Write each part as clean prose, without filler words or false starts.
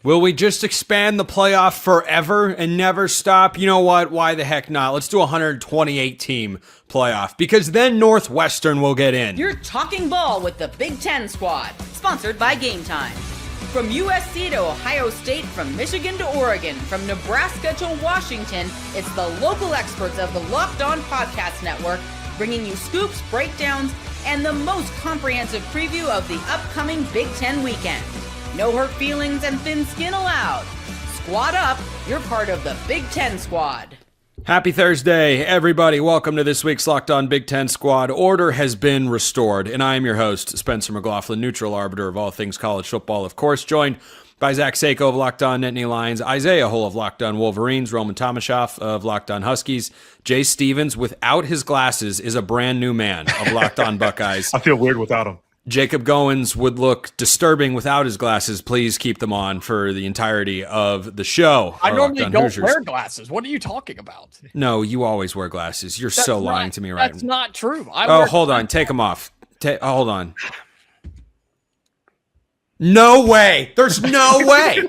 Will we just expand the playoff forever and never stop? You know what? Why the heck not? Let's do a 128 team playoff because then Northwestern will get in. You're talking ball with the Big Ten squad, sponsored by Game Time. From USC to Ohio State, from Michigan to Oregon, from Nebraska to Washington, it's the local experts of the Locked On Podcast Network bringing you scoops, breakdowns, and the most comprehensive preview of the upcoming Big Ten weekend. No hurt feelings and thin skin allowed. Squad up, you're part of the Big Ten squad. Happy Thursday, everybody. Welcome to this week's Locked On Big Ten Squad. Order has been restored, and I am your host, Spencer McLaughlin, neutral arbiter of all things college football, of course, joined by Zach Sako of Locked On Nittany Lions, Isaiah Hull of Locked On Wolverines, Roman Tomashoff of Locked On Huskies, Jay Stevens, without his glasses, is a brand new man of Locked On Buckeyes. I feel weird without him. Jacob Goins would look disturbing without his glasses. Please keep them on for the entirety of the show. I normally don't wear glasses. What are you talking about? No, you always wear glasses. You're so lying to me right now. That's not true. Hold on. Take them off. Hold on. No way. There's no way.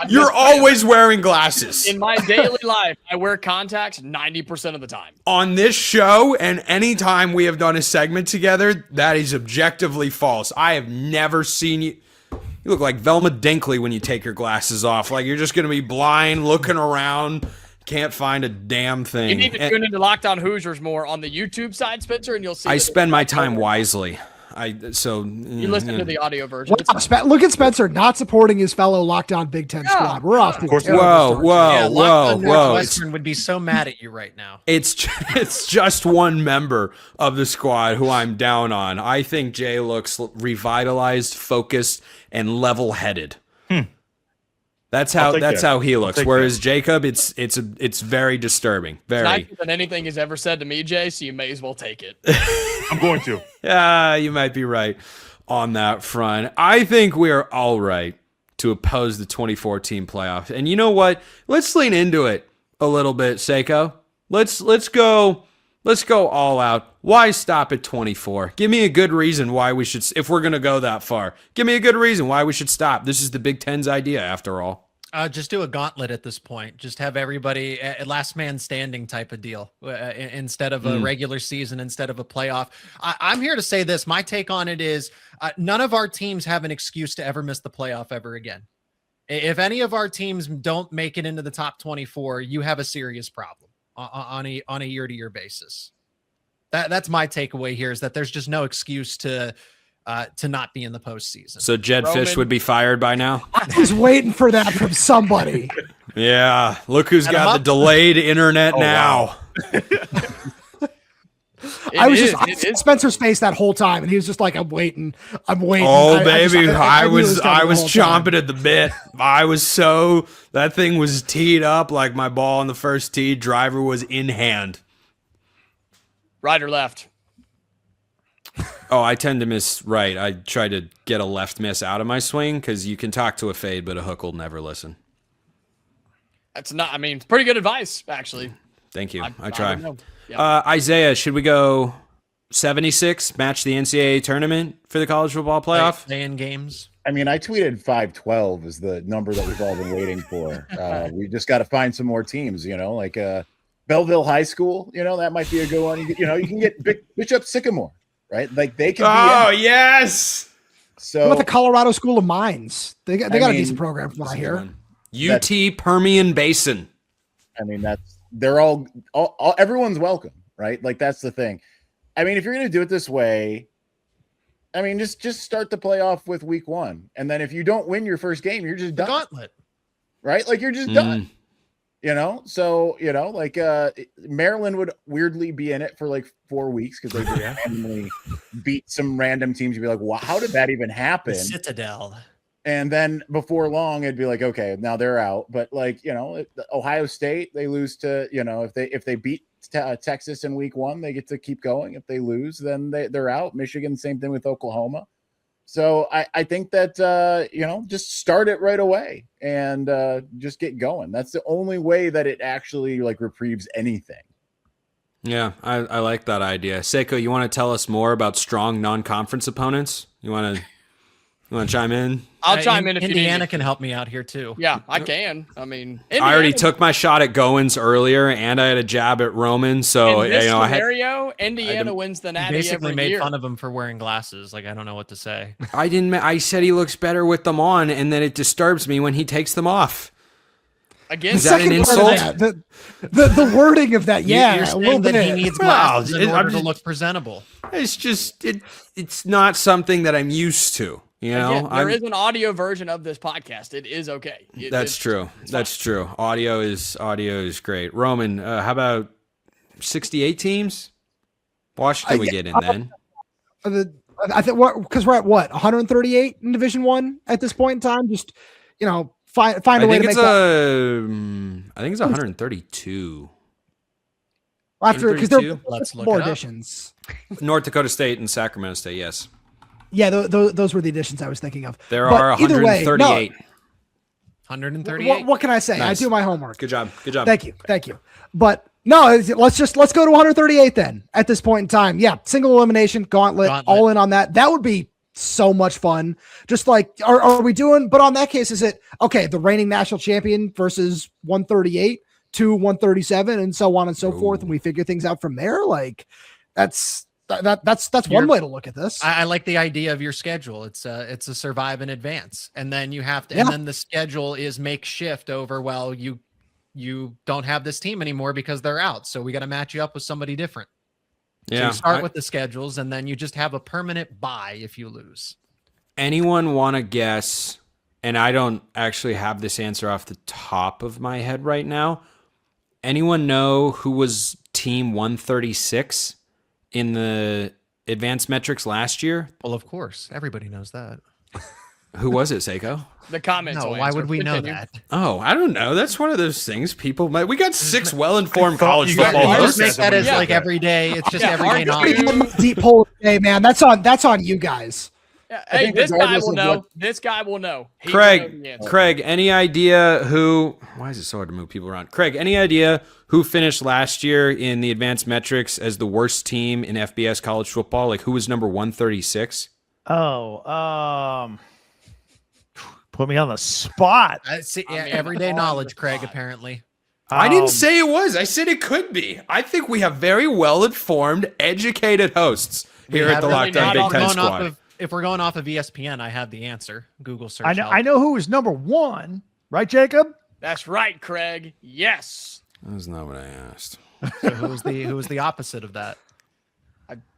You're always wearing glasses. In my daily life, I wear contacts 90% of the time. On this show, and anytime we have done a segment together, that is objectively false. I have never seen you. You look like Velma Dinkley when you take your glasses off. Like you're just going to be blind, looking around, can't find a damn thing. You need to tune into Locked On Hoosiers more on the YouTube side, Spencer, and you'll see. I spend my time wisely. You listen to the audio version. Look at Spencer not supporting his fellow Locked On Big Ten squad. We're off to whoa. Northwestern would be so mad at you right now. It's just one member of the squad who I'm down on. I think Jay looks revitalized, focused, and level-headed. That's how he looks. Whereas Jacob, it's very disturbing. Very. It's nicer than anything he's ever said to me, Jay. So you may as well take it. I'm going to. Yeah, you might be right on that front. I think we are all right to oppose the 2014 playoffs. And you know what? Let's lean into it a little bit, Sako. Let's go all out. Why stop at 24? Give me a good reason why we should, if we're going to go that far. Give me a good reason why we should stop. This is the Big Ten's idea, after all. Just do a gauntlet at this point. Just have everybody last man standing type of deal instead of a regular season, instead of a playoff. I'm here to say this. My take on it is none of our teams have an excuse to ever miss the playoff ever again. If any of our teams don't make it into the top 24, you have a serious problem on a year-to-year basis. That's my takeaway here, is that there's just no excuse to not be in the postseason. So Jed Fish would be fired by now? I was waiting for that from somebody. Yeah, look who's got the delayed internet now. Wow. I was Spencer's face that whole time, and he was just like, I'm waiting. Oh, baby, I was chomping at the bit. That thing was teed up like my ball on the first tee. Driver was in hand. Right or left? Oh, I tend to miss right. I try to get a left miss out of my swing because you can talk to a fade, but a hook will never listen. That's not, pretty good advice, actually. Thank you. I try. Yeah. Isaiah, should we go 76, match the NCAA tournament for the college football playoff? Play-in games. I tweeted 512 is the number that we've all been waiting for. We just got to find some more teams, like Belleville High School, that might be a good one. You can get Bishop Sycamore. Right, like they can. Oh yes. So what about the Colorado School of Mines? They got a decent program from what I hear. UT Permian Basin. They're all everyone's welcome, right? Like that's the thing. If you're gonna do it this way, just start the playoff with week 1, and then if you don't win your first game, you're just done. Gauntlet, right? Like you're just done. So Maryland would weirdly be in it for like 4 weeks because they randomly beat some random teams. You'd be like, wow, how did that even happen? The Citadel. And then before long, it'd be like, okay, now they're out. But Ohio State, they lose to, if they beat Texas in week 1, they get to keep going. If they lose, then they're out. Michigan, same thing with Oklahoma. So I think that, just start it right away and just get going. That's the only way that it actually reprieves anything. Yeah, I like that idea. Sako, you want to tell us more about strong non-conference opponents? You want You want to chime in? I'll chime in if Indiana you need me. can help me out here too. Yeah, I can. I mean, I already Indiana- took my shot at Goins earlier, and I had a jab at Roman. So in this I had. scenario, Indiana wins the You Natty basically every made year. fun of him for wearing glasses. Like, I don't know what to say. I didn't. I said he looks better with them on, and then it disturbs me when he takes them off. Again, Is that an insult? The wording of that, yeah, You're a saying little that bit. he needs Well, glasses in I'm order just- to look presentable. It's just it's not something that I'm used to. You know, again, there is an audio version of this podcast. It is okay. That's true. That's true. Audio is great. Roman, how about 68 teams? Washington we get in then. I think because we're at what 138 in Division One at this point in time. Just find a way to make that I think it's 132. after because there 132? Let's look more it up. additions. North Dakota State and Sacramento State. Yes, Yeah, those were the additions I was thinking of. there But are either way, 138. 138. What can I say? Nice. I do my homework. Good job. Good job. Thank you. But no, let's go to 138 then. At this point in time, yeah, single elimination gauntlet. All in on that. That would be so much fun. Just like, are we doing? But on that case, is it okay? The reigning national champion versus 138 to 137, and so on and so forth, and we figure things out from there. Like that's one way to look at this. I like the idea of your schedule. It's a survive in advance, and then you have to, and then the schedule is makeshift over. Well, you don't have this team anymore because they're out, so we got to match you up with somebody different. So Yeah. you start with the schedules, and then you just have a permanent bye if you lose. Anyone want to guess? And I don't actually have this answer off the top of my head right now. Anyone know who was team 136 in the advanced metrics last year? Well, of course, everybody knows that. Who was it, Seiko? The comments. No, will why answer. would we know Continue. that? Oh, I don't know. That's one of those things people might. We got 6 well-informed I thought college you guys football were You hosts. just make that as Yeah. like every day. It's just Yeah, everyday argue. knowledge. Deep poll today, man. That's on you guys. Yeah, I hey, think this guy regardless will of know. what- This guy will know. He will know the Craig, answer. Craig, any idea who? Why is it so hard to move people around? Craig, any idea who finished last year in the advanced metrics as the worst team in FBS college football? Like who was number 136? Put me on the spot. I see, I yeah, mean, everyday on knowledge, the Craig. spot. Apparently, I didn't say it was. I said it could be. I think we have very well-informed, educated hosts here at the really Lockdown not Big on Ten going Squad. off of, if we're going off of ESPN, I have the answer. Google search. I know. help. I know who was number one, right, Jacob? That's right, Craig. Yes. That's not what I asked. So who was the opposite of that?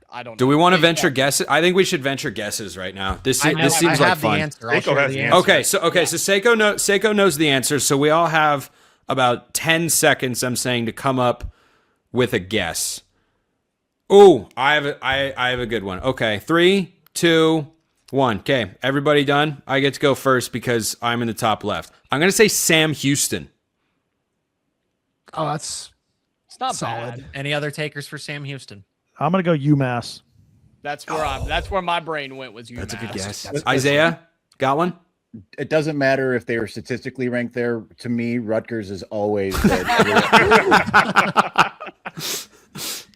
I don't. Do know. we want to Hey, venture yeah. guesses? I think we should venture guesses right now. This I know, this seems I like have fun. the answer. I'll Seiko share has the the answer. Okay, so Seiko knows the answer. So we all have about 10 seconds. I'm saying to come up with a guess. Oh, I have a good one. Okay, 3, 2, 1. Okay, everybody done? I get to go first because I'm in the top left. I'm gonna say Sam Houston. Oh, that's It's not solid. bad. Any other takers for Sam Houston? I'm gonna go UMass. That's where That's where my brain went. Was you? That's a good guess. That's- Isaiah, got one? It doesn't matter if they were statistically ranked there. To me, Rutgers is always good.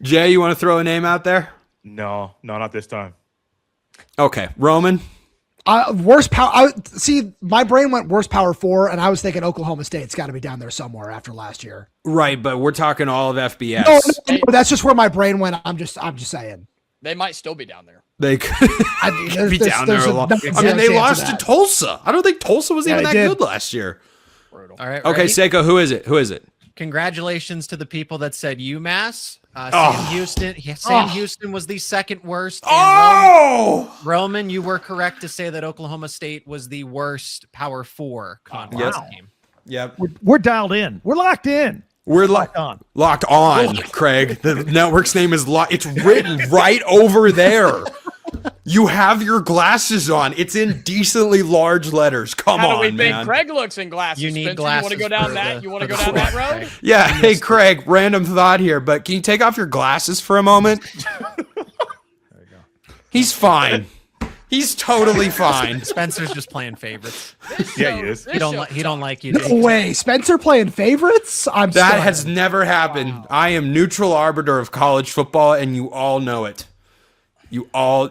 Jay, you want to throw a name out there? No, not this time. Okay, Roman. Worst power. See, my brain went worst power 4, and I was thinking Oklahoma State's got to be down there somewhere after last year. Right, but we're talking all of FBS. No, that's just where my brain went. I'm just saying. They might still be down there. They could I mean, be down there a lot. there's I mean, they zero lost chance to of that. Tulsa. I don't think Tulsa was Yeah, even they that did. good last year. Brutal. All right. Okay, ready? Seiko, who is it? Who is it? Congratulations to the people that said UMass. Sam Oh. Houston. Yeah, Sam Houston was the second worst. And Oh! Roman, you were correct to say that Oklahoma State was the worst Power 4 conference Wow. team. Yep. We're dialed in. We're locked in. We're Locked on. locked on, Craig. The network's name is locked. It's written right over there. You have your glasses on. It's in decently large letters. Come How on, do we think man. Craig looks in glasses? You need Spencer? glasses You want to go down for that? the- You want to for go the down that sweat, road? Craig. Yeah, hey Craig, random thought here, but can you take off your glasses for a moment? He's fine. He's totally fine. Spencer's just playing favorites. Yeah, he is. He don't like you. No way, Spencer playing favorites. I'm That stunned. has never happened. I am neutral arbiter of college football, and you all know it. You all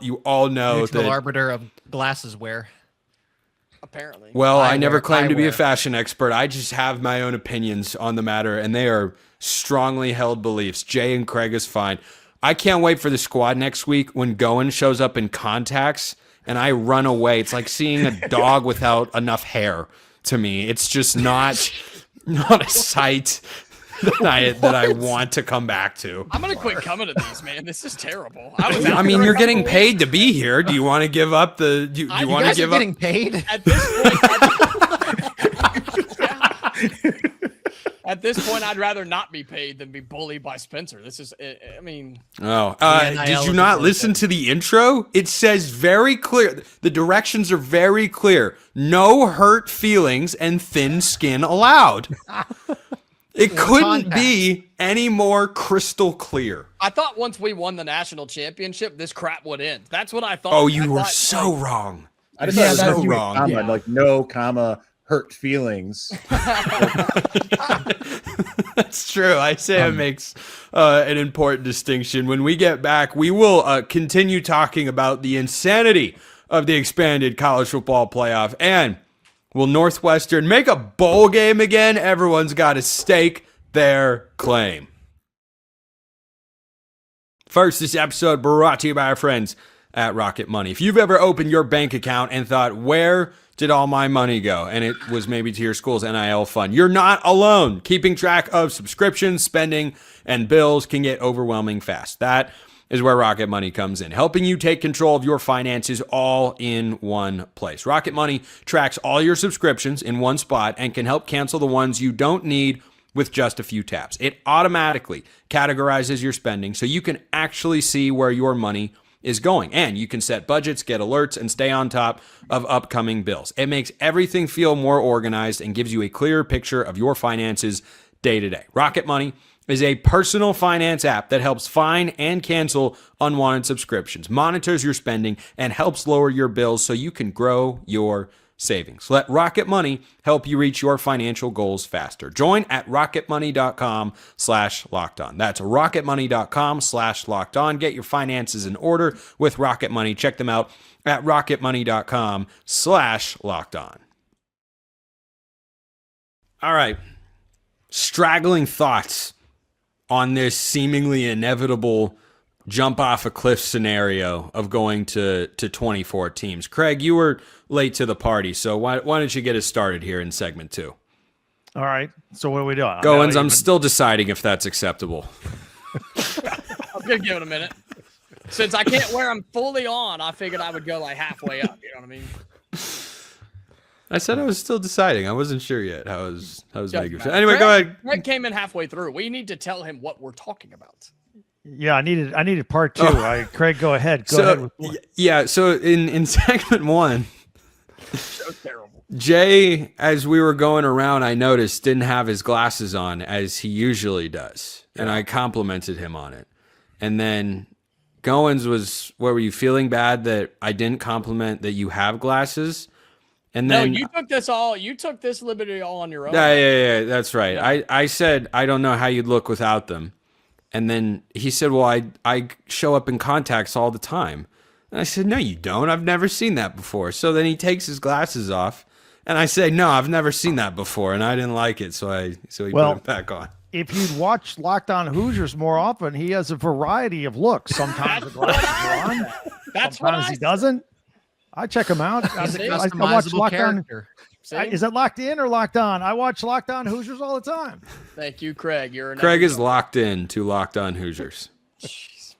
know Neutral that. arbiter of glasses wear. apparently. Well, I never claimed to be a eyewear. fashion expert. I just have my own opinions on the matter, and they are strongly held beliefs. Jay and Craig is fine. I can't wait for the squad next week when Goen shows up in contacts and I run away. It's like seeing a dog without enough hair to me. It's just not a sight that I want to come back to. I'm gonna quit coming to these, man. This is terrible. I mean, you're getting paid to be here. Do you want to give up the? Do you You want to guys give are up? getting paid? At this point, at this point, I'd rather not be paid than be bullied by Spencer. This is, I mean, Oh, NIL did you is not worth listen it. to the intro? It says very clear. The directions are very clear. No hurt feelings and thin skin allowed. It couldn't contact. be any more crystal clear. I thought once we won the national championship, this crap would end. That's what I thought. Oh, I you were thought, so wrong. I just Yeah, thought it that's was no wrong. comma, Yeah. like no comma hurt feelings. That's true. Isaiah makes an important distinction. When we get back, we will continue talking about the insanity of the expanded college football playoff. And will Northwestern make a bowl game again? Everyone's got to stake their claim. First, this episode brought to you by our friends at Rocket Money. If you've ever opened your bank account and thought, where did all my money go? And it was maybe to your school's NIL fund. You're not alone. Keeping track of subscriptions, spending, and bills can get overwhelming fast. That is where Rocket Money comes in, helping you take control of your finances all in one place. Rocket Money tracks all your subscriptions in one spot and can help cancel the ones you don't need with just a few taps. It automatically categorizes your spending so you can actually see where your money is going. And you can set budgets, get alerts, and stay on top of upcoming bills. It makes everything feel more organized and gives you a clearer picture of your finances day to day. Rocket Money is a personal finance app that helps find and cancel unwanted subscriptions, monitors your spending, and helps lower your bills so you can grow your savings. Let Rocket Money help you reach your financial goals faster. Join at rocketmoney.com/lockedon. That's rocketmoney.com/lockedon. Get your finances in order with Rocket Money. Check them out at rocketmoney.com/lockedon. All right. Straggling thoughts on this seemingly inevitable jump off a cliff scenario of going to 24 teams. Craig, you were late to the party, so why don't you get us started here in segment 2? All right. So what are we doing? Goins, I'm still deciding if that's acceptable. I'm gonna give it a minute. Since I can't wear them fully on, I figured I would go like halfway up. You know what I mean? I said I was still deciding. I wasn't sure yet. How was Megan? matter. Anyway, Craig- go ahead. Greg came in halfway through. We need to tell him what we're talking about. Yeah, I needed part 2. Oh. Craig, go ahead. Go ahead. So With yeah, so in segment 1, So terrible. Jay, as we were going around, I noticed didn't have his glasses on as he usually does, and I complimented him on it. And then Goins was, what were you feeling bad that I didn't compliment that you have glasses? And No, then you took this liberty all on your own. yeah, that's right. I said I don't know how you'd look without them, and then he said, "Well, I show up in contacts all the time." And I said, "No, you don't. I've never seen that before." So then he takes his glasses off, and I say, "No, I've never seen that before," and I didn't like it, so he put it back on. if you'd watch Locked On Hoosiers more often, he has a variety of looks. Sometimes the glasses are on. That's what Sometimes I he doesn't. I check him out. He's a I watch customizable Locked On. character. see. Is that Locked In or Locked On? I watch Locked On Hoosiers all the time. Thank you, Craig. You're an Craig is expert. locked in to Locked On Hoosiers.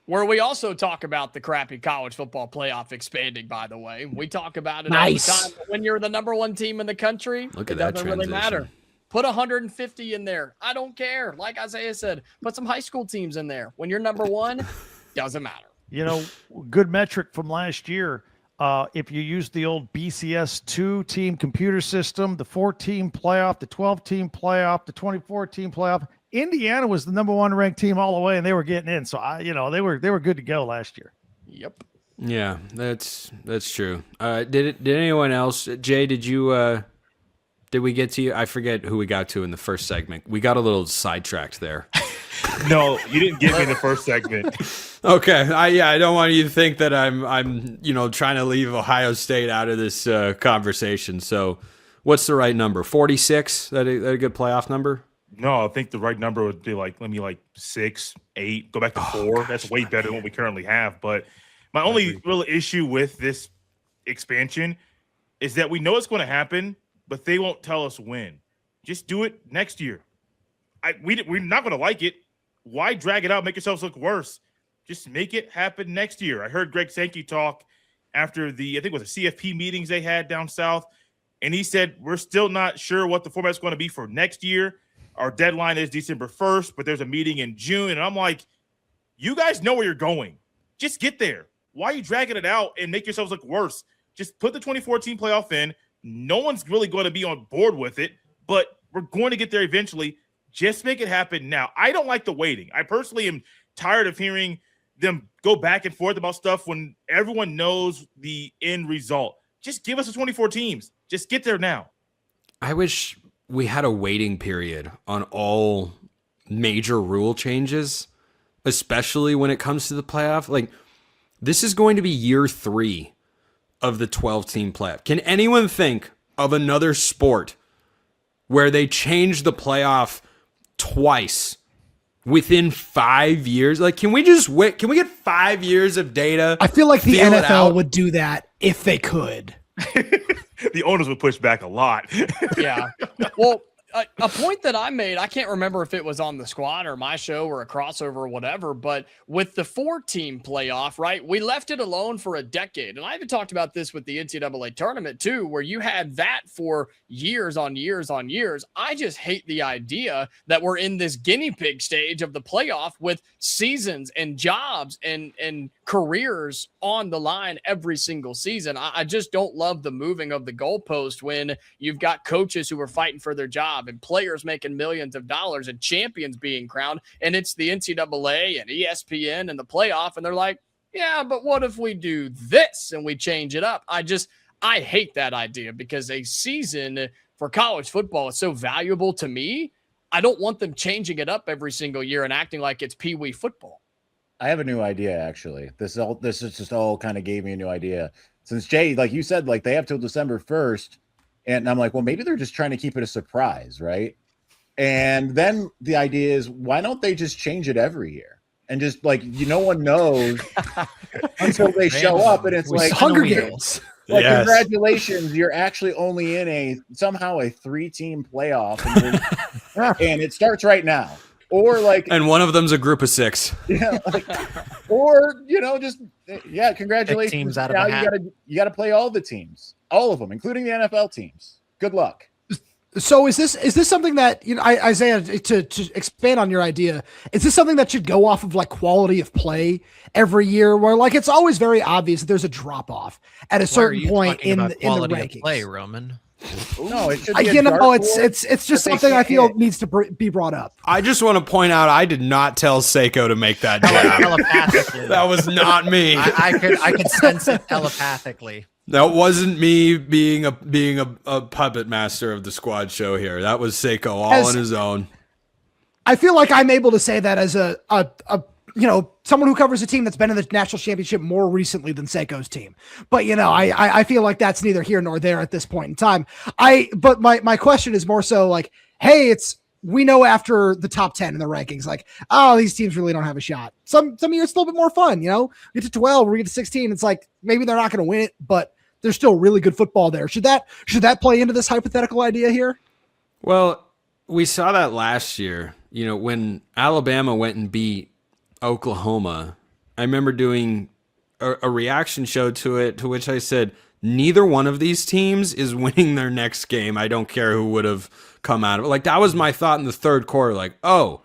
Where we also talk about the crappy college football playoff expanding, by the way. We talk about it Nice. all the time. But when you're the number one team in the country, Look it at that doesn't really matter. transition. Put 150 in there. I don't care. Like Isaiah said, put some high school teams in there. When you're number one, doesn't matter. You know, good metric from last year. If you use the old BCS 2-team computer system, the 4-team playoff, the 12-team playoff, the 24-team playoff, Indiana was the number one ranked team all the way, and they were getting in. So they were good to go last year. Yep. Yeah, that's true. Did anyone else? Jay, did we get to you? I forget who we got to in the first segment. We got a little sidetracked there. No, you didn't give me the first segment. Okay, I don't want you to think that I'm trying to leave Ohio State out of this conversation. So, what's the right number? 46? That a good playoff number? No, I think the right number would be like 6, 8, go back to 4. That's way better than what we currently have. But my only real issue with this expansion is that we know it's going to happen, but they won't tell us when. Just do it next year. We're not going to like it. Why drag it out, make yourselves look worse? Just make it happen next year. I heard Greg Sankey talk after I think it was the CFP meetings they had down south, and he said, we're still not sure what the format's going to be for next year. Our deadline is December 1st, but there's a meeting in June. And I'm like, you guys know where you're going. Just get there. Why are you dragging it out and make yourselves look worse? Just put the 2014 playoff in. No one's really going to be on board with it, but we're going to get there eventually. Just make it happen now. I don't like the waiting. I personally am tired of hearing them go back and forth about stuff when everyone knows the end result. Just give us the 24 teams. Just get there now. I wish we had a waiting period on all major rule changes, especially when it comes to the playoff. Like, this is going to be year 3 of the 12-team playoff. Can anyone think of another sport where they changed the playoff twice within 5 years? Like, can we just wait? Can we get 5 years of data? I feel like the feel it NFL out? would do that if they could. The owners would push back a lot. Yeah. Well, a point that I made, I can't remember if it was on the squad or my show or a crossover or whatever, but with the 4-team playoff, right, we left it alone for a decade. And I even talked about this with the NCAA tournament too, where you had that for years on years on years. I just hate the idea that we're in this guinea pig stage of the playoff with seasons and jobs and careers on the line every single season. I just don't love the moving of the goalpost when you've got coaches who are fighting for their job and players making millions of dollars and champions being crowned, and it's the NCAA and ESPN and the playoff, and they're like, yeah, but what if we do this and we change it up? I hate that idea because a season for college football is so valuable to me. I don't want them changing it up every single year and acting like it's peewee football. I have a new idea, actually. This is just all kind of gave me a new idea. Since Jay, like you said, like they have till December 1st. And I'm like, well, maybe they're just trying to keep it a surprise, right? And then the idea is, why don't they just change it every year? And just like, no one knows until they show up. And it's like Hunger Games. Like, Yes. Congratulations, you're actually only in somehow a 3-team playoff. And it starts right now. Or like, And one of them's a group of 6. yeah, like, or just congratulations. Pick teams out of now a hat. you gotta play all the teams, all of them, including the NFL teams. Good luck. So is this something that, Isaiah, to expand on your idea, is this something that should go off of like quality of play every year, where like it's always very obvious that there's a drop off at a certain point in the rankings? Of play, Roman. No, it should be a it's just something I feel needs to be brought up. I just want to point out I did not tell Seiko to make that jab. Telepathically. That was not me. I could sense it telepathically. That wasn't me being a puppet master of the squad show here. That was Seiko all on his own. I feel like I'm able to say that as a someone who covers a team that's been in the national championship more recently than Seiko's team. But I feel like that's neither here nor there at this point in time. But my question is more so like, hey, we know after the top 10 in the rankings, like, oh, these teams really don't have a shot. Some years it's a little bit more fun, we get to 12, we get to 16. It's like maybe they're not going to win it, but there's still really good football there. Should that play into this hypothetical idea here? Well, we saw that last year, when Alabama went and beat Oklahoma. I remember doing a reaction show to it, to which I said, neither one of these teams is winning their next game. I don't care who would have come out of it. Like, that was my thought in the third quarter. Like, oh,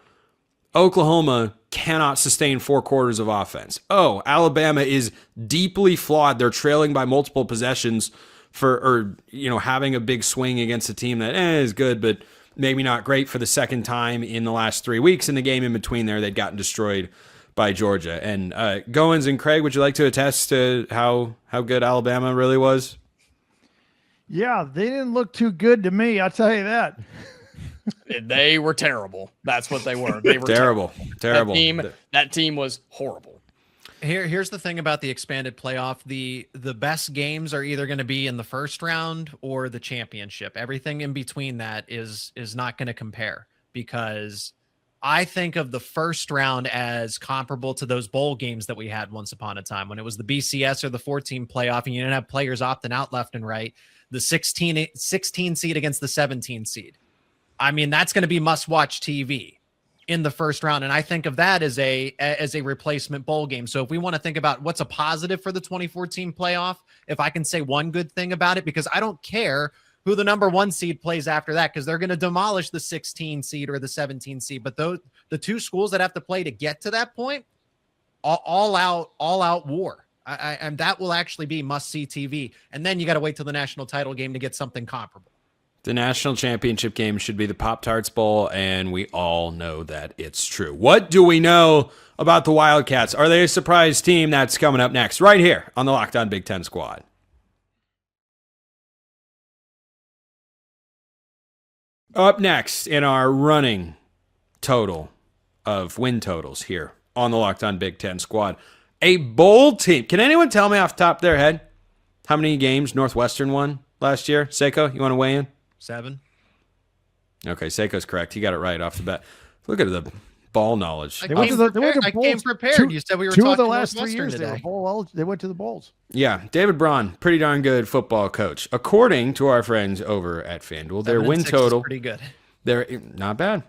Oklahoma cannot sustain 4 quarters of offense. Oh, Alabama is deeply flawed. They're trailing by multiple possessions having a big swing against a team that is good, but maybe not great for the second time in the last 3 weeks. In the game in between there, they'd gotten destroyed by Georgia. And Goins and Craig, would you like to attest to how good Alabama really was? Yeah, they didn't look too good to me. I'll tell you that. They were terrible. That's what they were. They were Terrible. That team was horrible. Here's the thing about the expanded playoff. The best games are either going to be in the first round or the championship. Everything in between that is not going to compare, because I think of the first round as comparable to those bowl games that we had once upon a time when it was the BCS or the 14 playoff and you didn't have players opting out left and right. The 16 seed against the 17 seed. I mean, that's going to be must-watch TV in the first round. And I think of that as a replacement bowl game. So if we want to think about what's a positive for the 2014 playoff, if I can say one good thing about it, because I don't care who the number 1 seed plays after that, because they're going to demolish the 16 seed or the 17 seed. But the 2 schools that have to play to get to that point, all out war. And that will actually be must-see TV. And then you got to wait till the national title game to get something comparable. The national championship game should be the Pop-Tarts Bowl, and we all know that it's true. What do we know about the Wildcats? Are they a surprise team? That's coming up next, right here on the Locked On Big Ten Squad. Up next in our running total of win totals here on the Locked On Big Ten Squad, a bowl team. Can anyone tell me off the top of their head how many games Northwestern won last year? Seiko, you want to weigh in? 7. Okay, Seiko's correct. He got it right off the bat. Look at the ball knowledge. I came prepared. You said we were talking of the last 3 years today. They went to the bowls. Yeah, David Braun, pretty darn good football coach. According to our friends over at FanDuel, their win total is pretty good. They're not bad.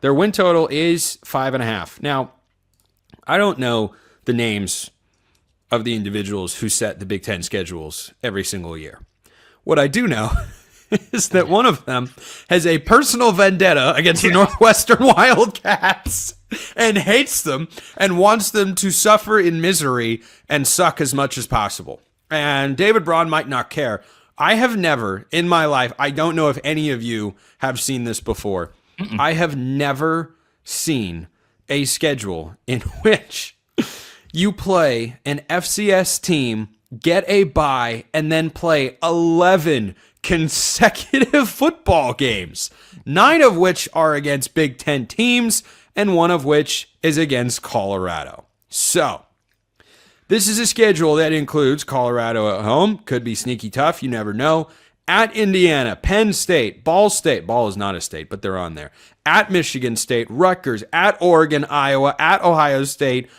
Their win total is 5.5. Now, I don't know the names of the individuals who set the Big Ten schedules every single year. What I do know is that one of them has a personal vendetta against the Northwestern Wildcats and hates them and wants them to suffer in misery and suck as much as possible. And David Braun might not care. I have never in my life, I don't know if any of you have seen this before. I have never seen a schedule in which you play an FCS team, get a bye, and then play 11 consecutive football games, 9 of which are against Big Ten teams, and 1 of which is against Colorado. So, this is a schedule that includes Colorado at home, could be sneaky tough, you never know. At Indiana, Penn State, Ball State, Ball is not a state, but they're on there. At Michigan State, Rutgers, at Oregon, Iowa, at Ohio State,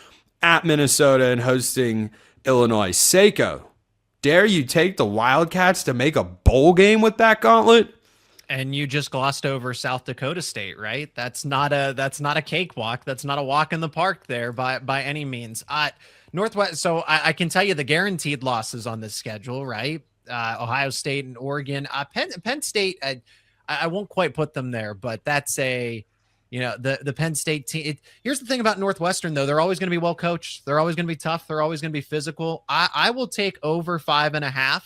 at Minnesota, and hosting Illinois. Seiko, dare you take the Wildcats to make a bowl game with that gauntlet? And you just glossed over South Dakota State, right? That's not a cakewalk. That's not a walk in the park there by any means. Northwest. So I can tell you the guaranteed losses on this schedule, right? Ohio State and Oregon. Penn State. I won't quite put them there, but that's the Penn State team. Here's the thing about Northwestern, though. They're always going to be well coached. They're always going to be tough. They're always going to be physical. I will take over 5.5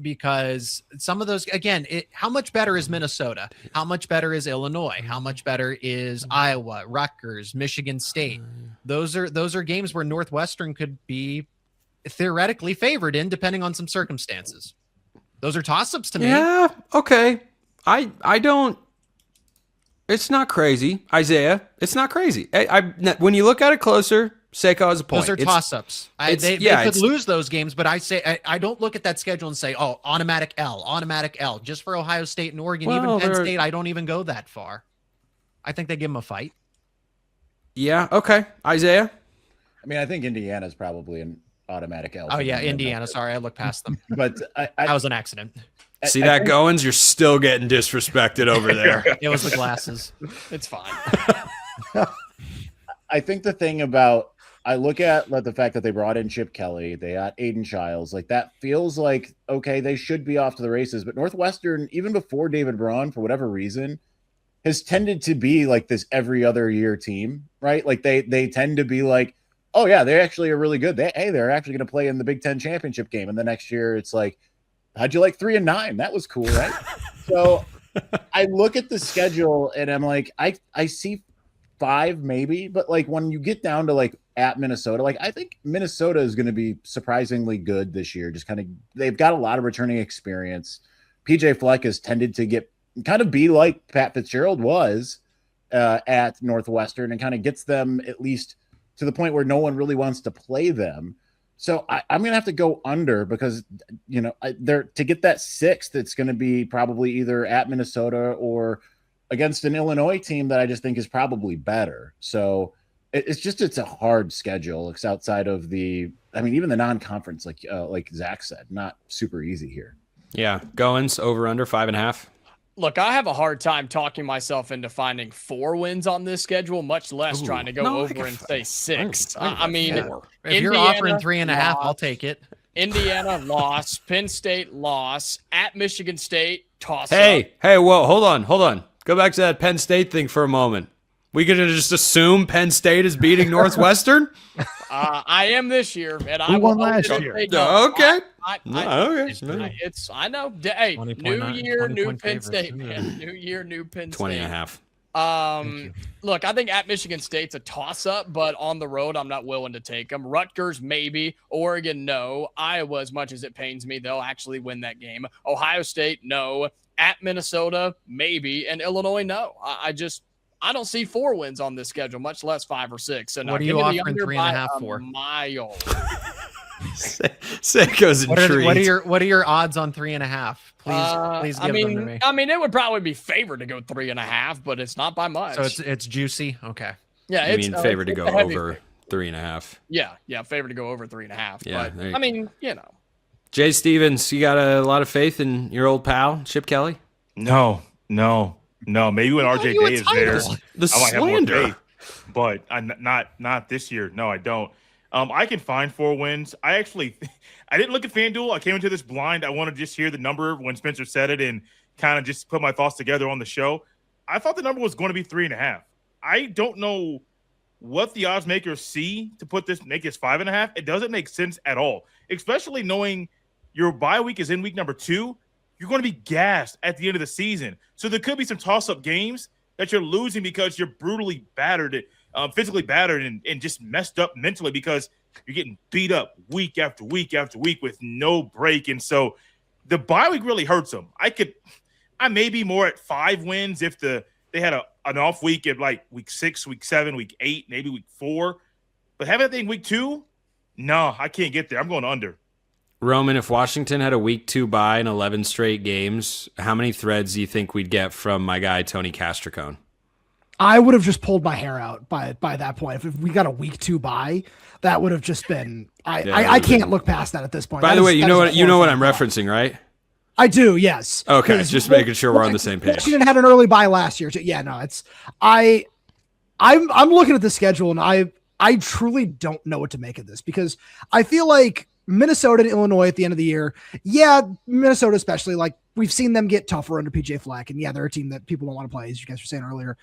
because some of those, again, how much better is Minnesota? How much better is Illinois? How much better is Iowa, Rutgers, Michigan State? Those are games where Northwestern could be theoretically favored in, depending on some circumstances. Those are toss-ups to me. Yeah, okay. I don't. It's not crazy, Isaiah. It's not crazy. When you look at it closer, Seiko has a point. Those are toss-ups. They could lose those games, but I don't look at that schedule and say, oh, automatic L. Just for Ohio State and Oregon, even Penn State, I don't even go that far. I think they give them a fight. Yeah, okay. Isaiah? I mean, I think Indiana's probably an automatic L. Oh, yeah, Indiana. Sorry, I looked past them. But that was an accident. See that, Goins? You're still getting disrespected over there. It was the glasses. It's fine. I think the thing about I look at the fact that they brought in Chip Kelly, they got Aiden Childs, like that feels like okay, they should be off to the races. But Northwestern, even before David Braun, for whatever reason, has tended to be like this every other year team, right? Like they tend to be like, oh yeah, they actually are really good. They're actually going to play in the Big Ten championship game, and the next year it's like, how'd you like 3-9? That was cool, right? So I look at the schedule and I'm like, I see 5 maybe, but like when you get down to like at Minnesota, like I think Minnesota is going to be surprisingly good this year. Just kind of, they've got a lot of returning experience. PJ Fleck has tended to kind of be like Pat Fitzgerald was at Northwestern and kind of gets them at least to the point where no one really wants to play them. So I'm going to have to go under because, they're to get that 6th, it's going to be probably either at Minnesota or against an Illinois team that I just think is probably better. So it's a hard schedule. It's outside of even the non-conference, like Zach said, not super easy here. Yeah. Goins over under 5.5. Look, I have a hard time talking myself into finding 4 wins on this schedule, much less trying to go over and say 6. If you're offering 3.5, I'll take it. Indiana loss, Penn State loss, at Michigan State toss. Hey, whoa, hold on. Go back to that Penn State thing for a moment. We gonna just assume Penn State is beating Northwestern? I am this year, and Who won last year? Okay. Okay. I know. Hey, new year, new Penn State, man. New year, new Penn State. 20.5. Look, I think at Michigan State's a toss-up, but on the road, I'm not willing to take them. Rutgers, maybe. Oregon, no. Iowa, as much as it pains me, they'll actually win that game. Ohio State, no. At Minnesota, maybe. And Illinois, no. I don't see 4 wins on this schedule, much less 5 or 6. So now what are you offering 3.5 for? Mile. Seiko's intrigued. What are your odds on 3.5? Please give them to me. I mean, it would probably be favored to go 3.5, but it's not by much. So it's juicy. Okay. Yeah, it's favored to go over 3.5. Yeah, favored to go over 3.5. Yeah, but I mean, Jay Stevens, you got a lot of faith in your old pal Chip Kelly? No. Maybe when RJ Day is there, I might have more faith, but not this year. No, I don't. I can find 4 wins. I didn't look at FanDuel. I came into this blind. I want to just hear the number when Spencer said it and kind of just put my thoughts together on the show. I thought the number was going to be 3.5. I don't know what the odds makers see to make this 5.5. It doesn't make sense at all, especially knowing your bye week is in week number 2. You're going to be gassed at the end of the season. So there could be some toss-up games that you're losing because you're brutally battered, physically battered, and just messed up mentally because you're getting beat up week after week after week with no break. And so the bye week really hurts them. I may be more at 5 wins if they had an off week at like week 6, week 7, week 8, maybe week 4. But having that thing week 2, no, I can't get there. I'm going under. Roman, if Washington had a week 2 bye in 11 straight games, how many threads do you think we'd get from my guy, Tony Castricone? I would have just pulled my hair out by that point. If we got a week 2 bye, that would have just been, I can't look past that at this point. By the way, you know what I'm referencing, right? I do. Yes. Okay. Just making sure we're on the same page. Washington had an early bye last year too. Yeah, no, I'm looking at the schedule and I truly don't know what to make of this because I feel like Minnesota and Illinois at the end of the year. Yeah, Minnesota especially, like we've seen them get tougher under PJ Fleck. And yeah, they're a team that people don't want to play, as you guys were saying earlier.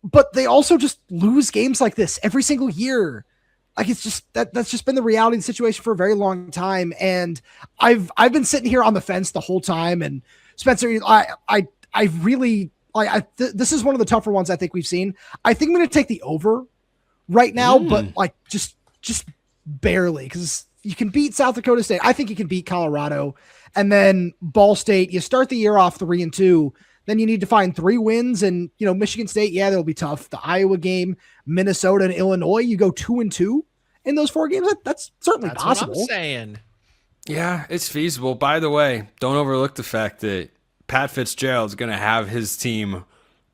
But they also just lose games like this every single year. Like it's just that's just been the reality of the situation for a very long time. And I've been sitting here on the fence the whole time. And Spencer, I really like this is one of the tougher ones I think we've seen. I think I'm going to take the over right now, but like just barely because you can beat South Dakota State. I think you can beat Colorado, and then Ball State. You start the year off 3-2. Then you need to find 3 wins, and Michigan State. Yeah, that'll be tough. The Iowa game, Minnesota, and Illinois. You go 2-2 in those 4 games. That's certainly possible. What I'm saying. Yeah, it's feasible. By the way, don't overlook the fact that Pat Fitzgerald's going to have his team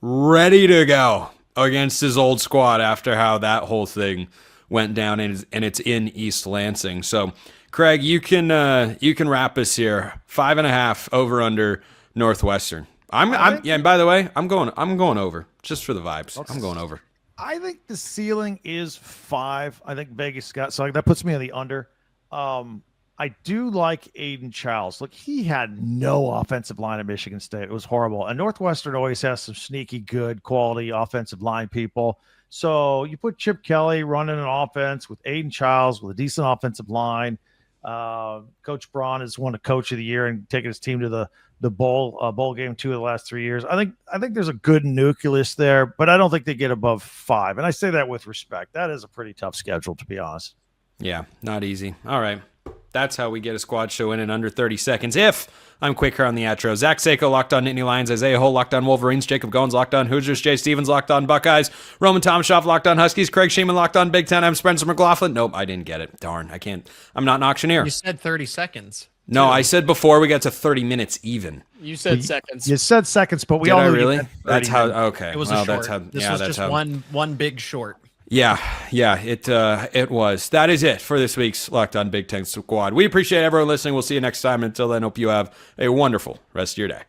ready to go against his old squad after how that whole thing went down, and it's in East Lansing. So, Craig, you can wrap us here. 5.5 over under Northwestern. And by the way, I'm going over just for the vibes. I'm going over. I think the ceiling is 5. I think Vegas got so that puts me on the under. I do like Aiden Childs. Look, he had no offensive line at Michigan State. It was horrible. And Northwestern always has some sneaky good quality offensive line people. So you put Chip Kelly running an offense with Aiden Childs with a decent offensive line. Coach Braun has won a Coach of the Year and taken his team to the bowl game 2 of the last 3 years. I think there's a good nucleus there, but I don't think they get above 5. And I say that with respect. That is a pretty tough schedule, to be honest. Yeah, not easy. All right. That's how we get a squad show in under 30 seconds. If I'm quicker on the outro. Zach Seiko locked on Nittany Lions. Isaiah Hole locked on Wolverines. Jacob Goins locked on Hoosiers. Jay Stevens locked on Buckeyes. Roman Tomshoff locked on Huskies. Craig Sheeman locked on Big Ten. I'm Spencer McLaughlin. Nope, I didn't get it. Darn, I can't. I'm not an auctioneer. You said 30 seconds. No, I said before we got to 30 minutes even. You said seconds. You said seconds, but we Did all I knew really? you meant 30 That's how. minutes. Okay. It was well, a short. that's how. This yeah, was that's just how. one big short. Yeah, it was. That is it for this week's Locked On Big Ten Squad. We appreciate everyone listening. We'll see you next time. Until then, hope you have a wonderful rest of your day.